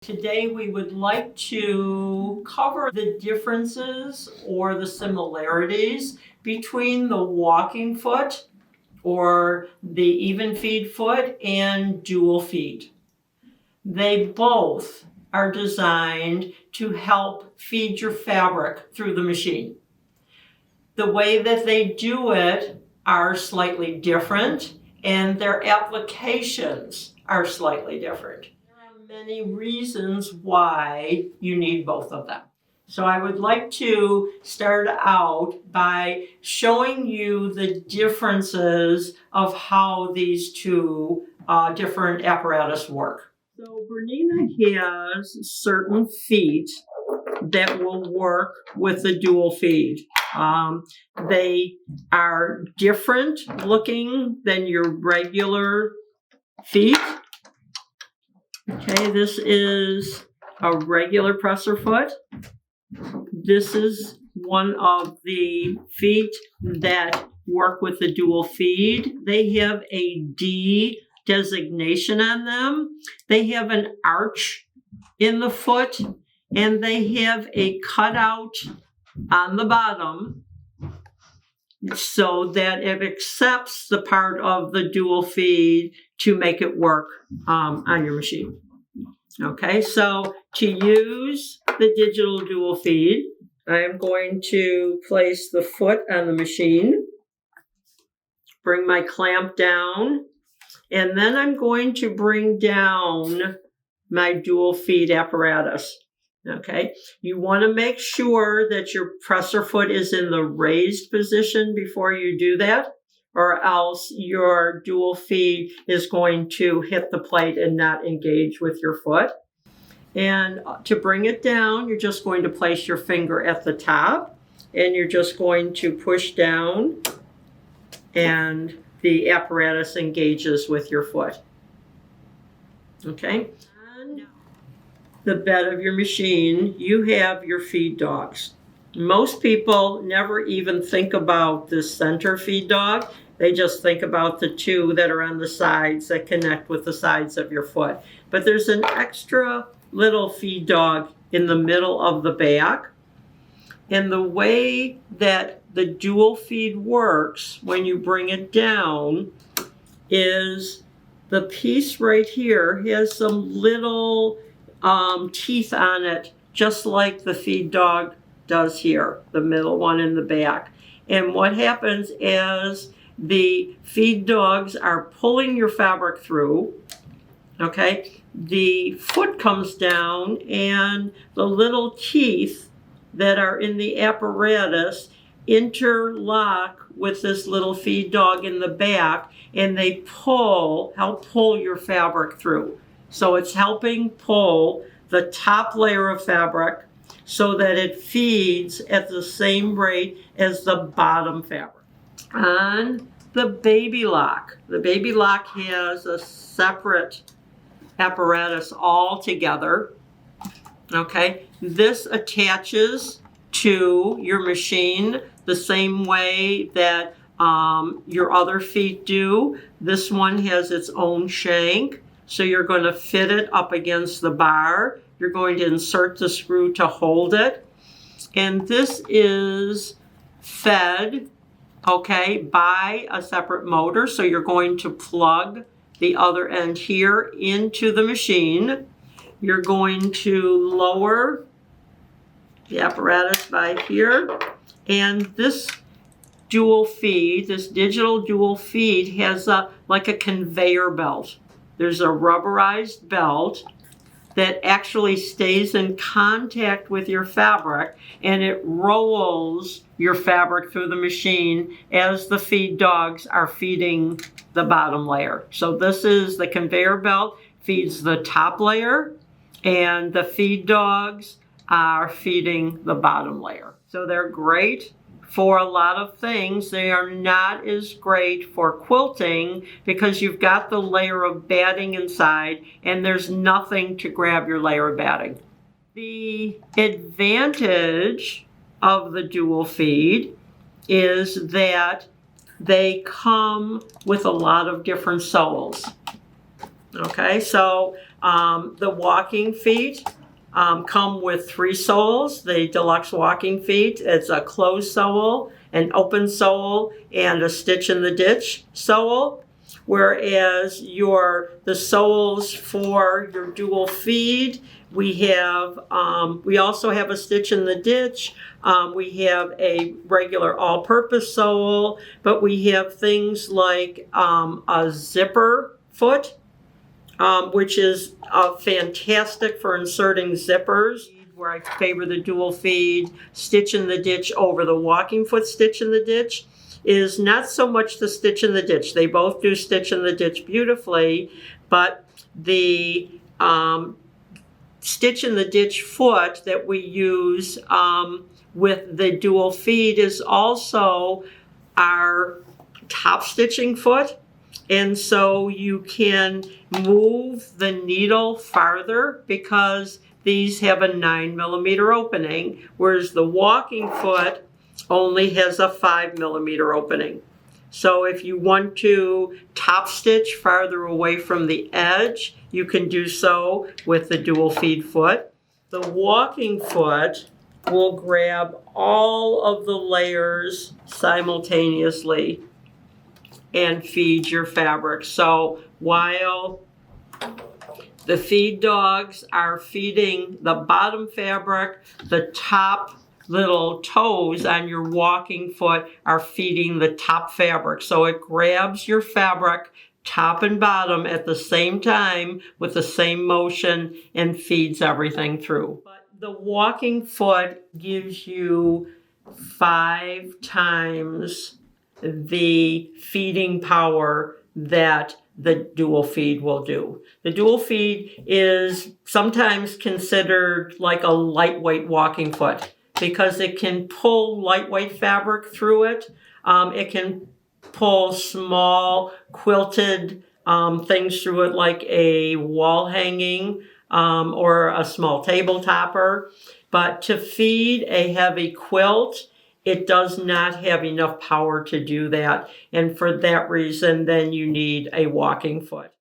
Today we would like to cover the differences or the similarities between the walking foot or the even feed foot and dual feed. They both are designed to help feed your fabric through the machine. The way that they do it are slightly different, and their applications are slightly different. Many reasons why you need both of them. So I would like to start out by showing you the differences of how these two different apparatus work. So Bernina has certain feet that will work with the dual feed. They are different looking than your regular feet. Okay, this is a regular presser foot. This is one of the feet that work with the dual feed. They have a D designation on them. They have an arch in the foot, and they have a cutout on the bottom so that it accepts the part of the dual feed to make it work on your machine. Okay, so to use the digital dual feed, I am going to place the foot on the machine, bring my clamp down, and then I'm going to bring down my dual feed apparatus. Okay, you want to make sure that your presser foot is in the raised position before you do that, or else your dual feed is going to hit the plate and not engage with your foot. And to bring it down, you're just going to place your finger at the top, and you're just going to push down, and the apparatus engages with your foot. Okay? On the bed of your machine, you have your feed dogs. Most people never even think about this center feed dog. They just think about the two that are on the sides that connect with the sides of your foot. But there's an extra little feed dog in the middle of the back. And the way that the dual feed works when you bring it down is the piece right here has some little teeth on it, just like the feed dog does here, the middle one in the back. And what happens is the feed dogs are pulling your fabric through, okay? The foot comes down, and the little teeth that are in the apparatus interlock with this little feed dog in the back, and they help pull your fabric through. So it's helping pull the top layer of fabric so that it feeds at the same rate as the bottom fabric. On the Baby Lock, the Baby Lock has a separate apparatus altogether. Okay, this attaches to your machine the same way that your other feet do. This one has its own shank, so you're going to fit it up against the bar. You're going to insert the screw to hold it, and this is fed, okay, by a separate motor. So you're going to plug the other end here into the machine. You're going to lower the apparatus by here, and this dual feed, this digital dual feed, has like a conveyor belt. There's a rubberized belt that actually stays in contact with your fabric, and it rolls your fabric through the machine as the feed dogs are feeding the bottom layer. So this is the conveyor belt, feeds the top layer, and the feed dogs are feeding the bottom layer. So they're great for a lot of things. They are not as great for quilting because you've got the layer of batting inside, and there's nothing to grab your layer of batting. The advantage of the dual feed is that they come with a lot of different soles. Okay, so The walking feet come with 3 soles. The deluxe walking feet, it's a closed sole, an open sole, and a stitch in the ditch sole. Whereas the soles for your dual feed, we also have a stitch in the ditch. We have a regular all-purpose sole, but we have things like a zipper foot, which is fantastic for inserting zippers, where I favor the dual feed. Stitch in the ditch over the walking foot stitch in the ditch is not so much the stitch in the ditch. They both do stitch in the ditch beautifully, but the stitch in the ditch foot that we use with the dual feed is also our top stitching foot. And so you can move the needle farther because these have a 9mm opening, whereas the walking foot only has a 5mm opening. So if you want to top stitch farther away from the edge, you can do so with the dual feed foot. The walking foot will grab all of the layers simultaneously and feed your fabric. So while the feed dogs are feeding the bottom fabric, the top little toes on your walking foot are feeding the top fabric. So it grabs your fabric top and bottom at the same time with the same motion and feeds everything through. But the walking foot gives you 5 times the feeding power that the dual feed will do. The dual feed is sometimes considered like a lightweight walking foot because it can pull lightweight fabric through it. It can pull small quilted things through it like a wall hanging or a small table topper. But to feed a heavy quilt, it does not have enough power to do that. And for that reason, then you need a walking foot.